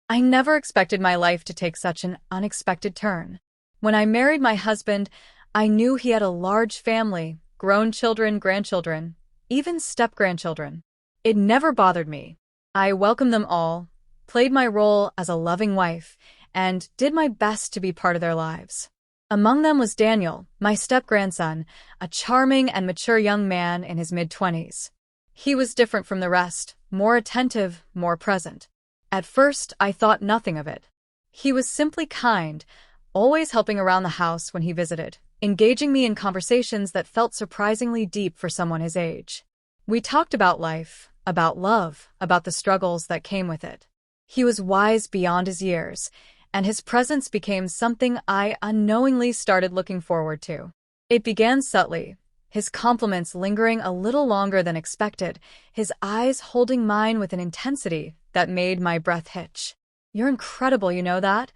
I never expected my life to take such an unexpected turn. When I married my husband, I knew he had a large family, grown children, grandchildren, even step-grandchildren. It never bothered me. I welcomed them all, played my role as a loving wife, and did my best to be part of their lives. Among them was Daniel, my step-grandson, a charming and mature young man in his mid-20s. He was different from the rest, more attentive, more present. At first, I thought nothing of it. He was simply kind, always helping around the house when he visited, engaging me in conversations that felt surprisingly deep for someone his age. We talked about life, about love, about the struggles that came with it. He was wise beyond his years, and his presence became something I unknowingly started looking forward to. It began subtly, his compliments lingering a little longer than expected, his eyes holding mine with an intensity that made my breath hitch. "You're incredible, you know that?"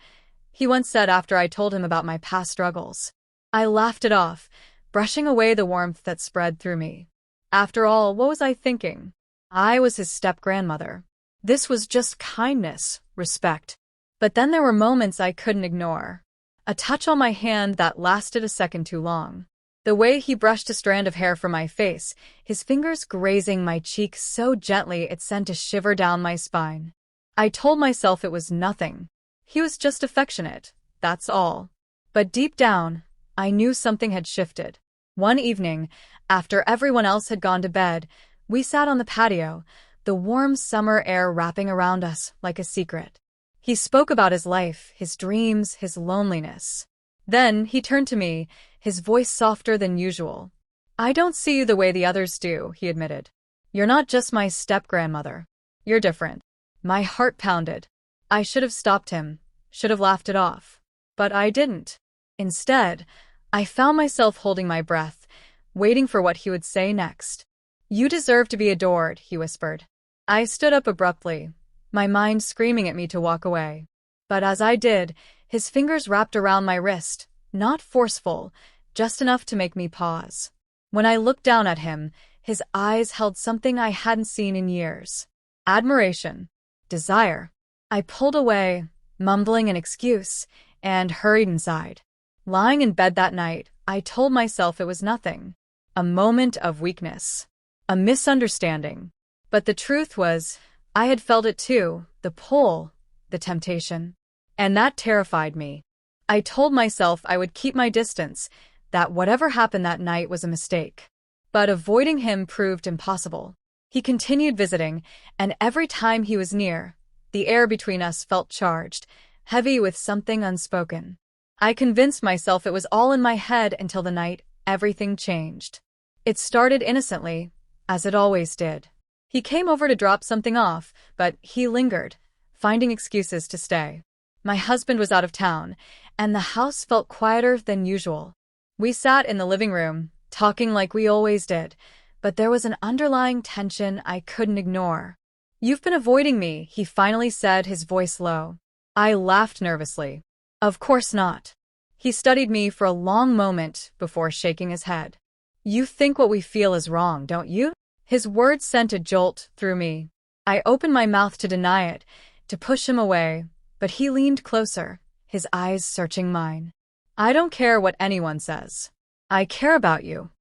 he once said after I told him about my past struggles. I laughed it off, brushing away the warmth that spread through me. After all, what was I thinking? I was his step-grandmother. This was just kindness, respect. But then there were moments I couldn't ignore. A touch on my hand that lasted a second too long. The way he brushed a strand of hair from my face, his fingers grazing my cheek so gently it sent a shiver down my spine. I told myself it was nothing. He was just affectionate, that's all. But deep down, I knew something had shifted. One evening, after everyone else had gone to bed, we sat on the patio, the warm summer air wrapping around us like a secret. He spoke about his life, his dreams, his loneliness. Then he turned to me, his voice softer than usual. "I don't see you the way the others do," he admitted. "You're not just my step-grandmother. You're different." My heart pounded. I should have stopped him, should have laughed it off. But I didn't. Instead, I found myself holding my breath, waiting for what he would say next. "You deserve to be adored," he whispered. I stood up abruptly, my mind screaming at me to walk away. But as I did, his fingers wrapped around my wrist, not forceful, just enough to make me pause. When I looked down at him, his eyes held something I hadn't seen in years. Admiration. Desire. I pulled away, mumbling an excuse, and hurried inside. Lying in bed that night, I told myself it was nothing. A moment of weakness. A misunderstanding. But the truth was, I had felt it too, the pull, the temptation. And that terrified me. I told myself I would keep my distance, that whatever happened that night was a mistake. But avoiding him proved impossible. He continued visiting, and every time he was near, the air between us felt charged, heavy with something unspoken. I convinced myself it was all in my head until the night everything changed. It started innocently, as it always did. He came over to drop something off, but he lingered, finding excuses to stay. My husband was out of town, and the house felt quieter than usual. We sat in the living room, talking like we always did, but there was an underlying tension I couldn't ignore. "You've been avoiding me," he finally said, his voice low. I laughed nervously. "Of course not." He studied me for a long moment before shaking his head. "You think what we feel is wrong, don't you?" His words sent a jolt through me. I opened my mouth to deny it, to push him away, but he leaned closer, his eyes searching mine. "I don't care what anyone says. I care about you."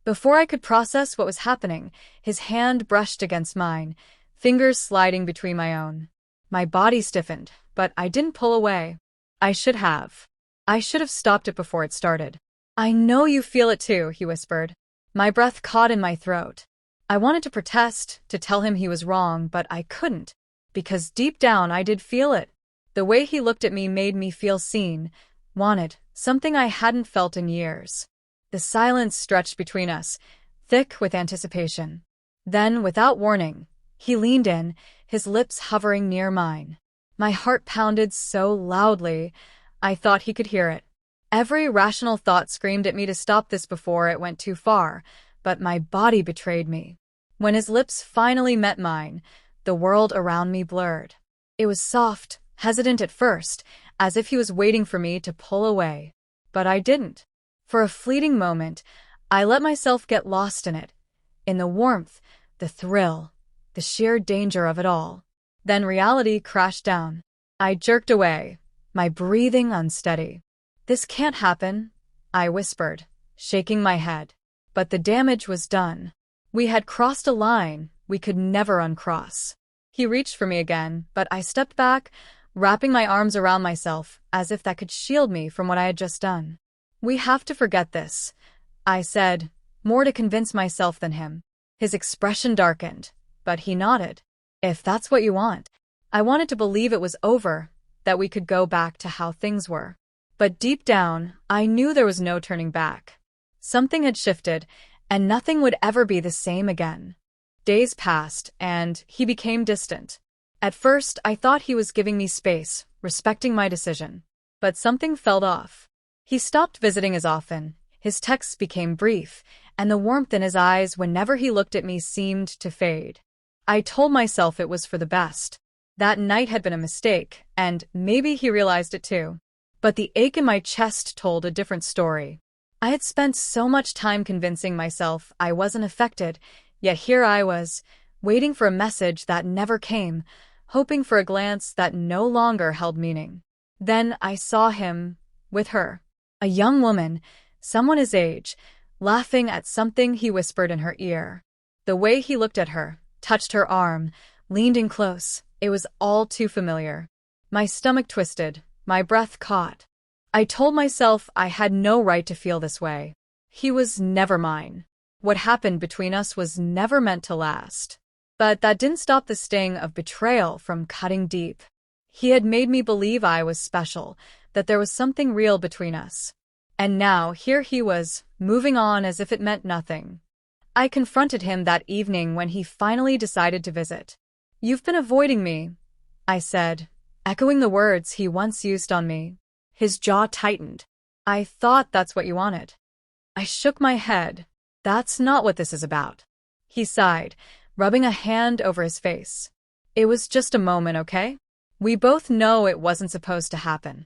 Before I could process what was happening, his hand brushed against mine, fingers sliding between my own. My body stiffened, but I didn't pull away. I should have. I should have stopped it before it started. "I know you feel it too," he whispered. My breath caught in my throat. I wanted to protest, to tell him he was wrong, but I couldn't, because deep down I did feel it. The way he looked at me made me feel seen, wanted, something I hadn't felt in years. The silence stretched between us, thick with anticipation. Then, without warning, he leaned in, his lips hovering near mine. My heart pounded so loudly, I thought he could hear it. Every rational thought screamed at me to stop this before it went too far, but my body betrayed me. When his lips finally met mine, the world around me blurred. It was soft, hesitant at first, as if he was waiting for me to pull away. But I didn't. For a fleeting moment, I let myself get lost in it, in the warmth, the thrill, the sheer danger of it all. Then reality crashed down. I jerked away, my breathing unsteady. This can't happen, I whispered, shaking my head. But the damage was done. We had crossed a line we could never uncross. He reached for me again, but I stepped back, wrapping my arms around myself as if that could shield me from what I had just done. We have to forget this, I said, more to convince myself than him. His expression darkened, but he nodded. If that's what you want. I wanted to believe it was over, that we could go back to how things were. But deep down, I knew there was no turning back. Something had shifted, and nothing would ever be the same again. Days passed, and he became distant. At first, I thought he was giving me space, respecting my decision. But something felt off. He stopped visiting as often, his texts became brief, and the warmth in his eyes whenever he looked at me seemed to fade. I told myself it was for the best. That night had been a mistake, and maybe he realized it too. But the ache in my chest told a different story. I had spent so much time convincing myself I wasn't affected, yet here I was, waiting for a message that never came, hoping for a glance that no longer held meaning. Then I saw him, with her. A young woman, someone his age, laughing at something he whispered in her ear. The way he looked at her, touched her arm, leaned in close, it was all too familiar. My stomach twisted, my breath caught. I told myself I had no right to feel this way. He was never mine. What happened between us was never meant to last. But that didn't stop the sting of betrayal from cutting deep. He had made me believe I was special, that there was something real between us. And now, here he was, moving on as if it meant nothing. I confronted him that evening when he finally decided to visit. "You've been avoiding me," I said, echoing the words he once used on me. His jaw tightened. "I thought that's what you wanted." I shook my head. "That's not what this is about." He sighed, rubbing a hand over his face. "It was just a moment, okay? We both know it wasn't supposed to happen."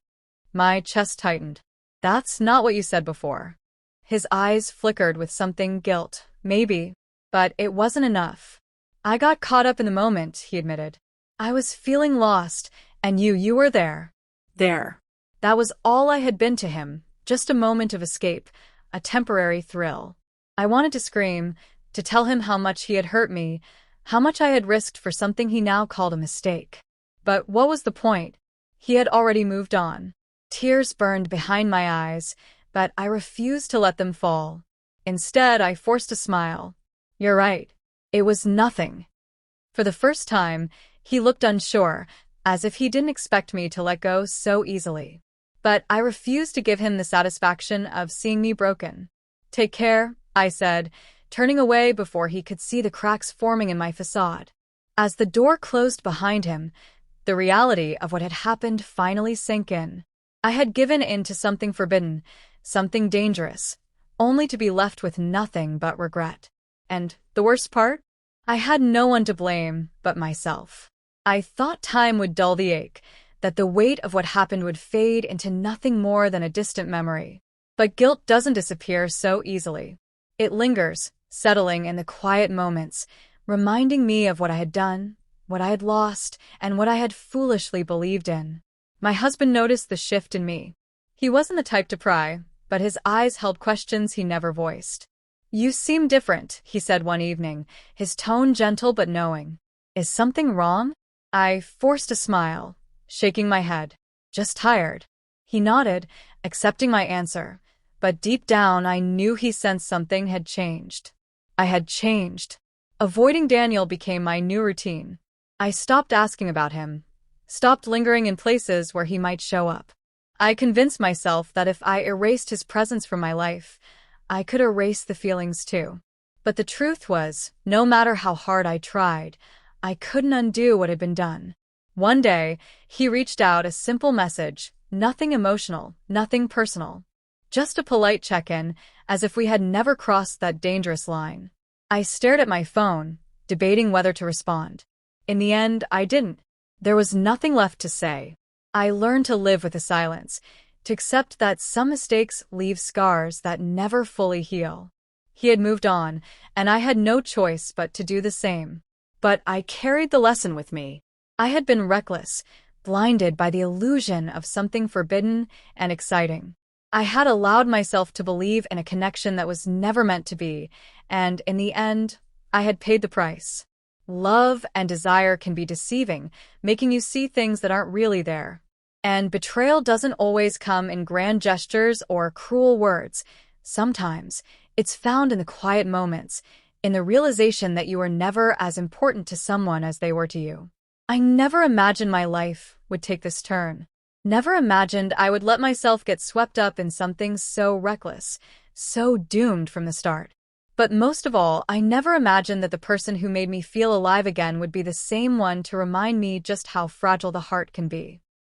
My chest tightened. "That's not what you said before." His eyes flickered with something guilt, maybe, but it wasn't enough. "I got caught up in the moment," he admitted. "I was feeling lost, and you were there." There. That was all I had been to him, just a moment of escape, a temporary thrill. I wanted to scream, to tell him how much he had hurt me, how much I had risked for something he now called a mistake. But what was the point? He had already moved on. Tears burned behind my eyes, but I refused to let them fall. Instead, I forced a smile. "You're right. It was nothing." For the first time, he looked unsure, as if he didn't expect me to let go so easily. But I refused to give him the satisfaction of seeing me broken. "Take care," I said, turning away before he could see the cracks forming in my facade. As the door closed behind him, the reality of what had happened finally sank in. I had given in to something forbidden, something dangerous, only to be left with nothing but regret. And the worst part? I had no one to blame but myself. I thought time would dull the ache, that the weight of what happened would fade into nothing more than a distant memory. But guilt doesn't disappear so easily. It lingers, settling in the quiet moments, reminding me of what I had done, what I had lost, and what I had foolishly believed in. My husband noticed the shift in me. He wasn't the type to pry, but his eyes held questions he never voiced. "You seem different," he said one evening, his tone gentle but knowing. "Is something wrong?" I forced a smile, shaking my head. "Just tired." He nodded, accepting my answer, but deep down I knew he sensed something had changed. I had changed. Avoiding Daniel became my new routine. I stopped asking about him, stopped lingering in places where he might show up. I convinced myself that if I erased his presence from my life, I could erase the feelings too. But the truth was, no matter how hard I tried, I couldn't undo what had been done. One day, he reached out, a simple message, nothing emotional, nothing personal. Just a polite check-in, as if we had never crossed that dangerous line. I stared at my phone, debating whether to respond. In the end, I didn't. There was nothing left to say. I learned to live with the silence, to accept that some mistakes leave scars that never fully heal. He had moved on, and I had no choice but to do the same. But I carried the lesson with me. I had been reckless, blinded by the illusion of something forbidden and exciting. I had allowed myself to believe in a connection that was never meant to be, and in the end, I had paid the price. Love and desire can be deceiving, making you see things that aren't really there. And betrayal doesn't always come in grand gestures or cruel words. Sometimes, it's found in the quiet moments, in the realization that you are never as important to someone as they were to you. I never imagined my life would take this turn. Never imagined I would let myself get swept up in something so reckless, so doomed from the start. But most of all, I never imagined that the person who made me feel alive again would be the same one to remind me just how fragile the heart can be.